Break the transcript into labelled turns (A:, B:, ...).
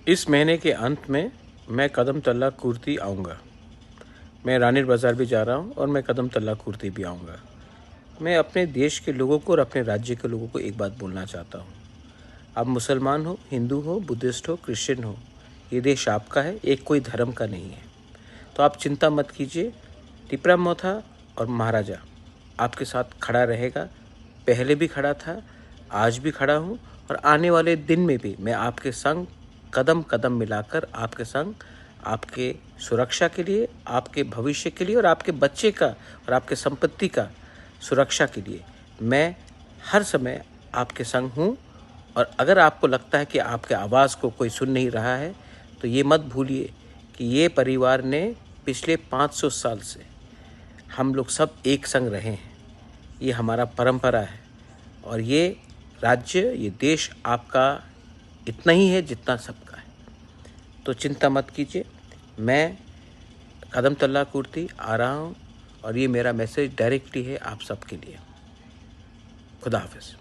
A: इस महीने के अंत में मैं कदम तल्ला कुर्ती आऊँगा। मैं रानीर बाज़ार भी जा रहा हूँ और मैं कदम तल्ला कुर्ती भी आऊँगा। मैं अपने देश के लोगों को और अपने राज्य के लोगों को एक बात बोलना चाहता हूँ। आप मुसलमान हो, हिंदू हो, बुद्धिस्ट हो, क्रिश्चियन हो, ये देश आपका है, एक कोई धर्म का नहीं है। तो आप चिंता मत कीजिए। टिपरा मोथा और महाराजा आपके साथ खड़ा रहेगा। पहले भी खड़ा था, आज भी खड़ा हूँ और आने वाले दिन में भी मैं आपके संग कदम कदम मिलाकर आपके संग, आपके सुरक्षा के लिए, आपके भविष्य के लिए और आपके बच्चे का और आपके संपत्ति का सुरक्षा के लिए मैं हर समय आपके संग हूँ। और अगर आपको लगता है कि आपके आवाज़ को कोई सुन नहीं रहा है, तो ये मत भूलिए कि ये परिवार ने पिछले 500 साल से हम लोग सब एक संग रहे हैं। ये हमारा परंपरा है और ये राज्य, ये देश आपका इतना ही है जितना सबका है। तो चिंता मत कीजिए, मैं कदम तल्ला कुर्ती आ रहा हूँ और ये मेरा मैसेज डायरेक्टली है आप सबके लिए। खुदा हाफिज़।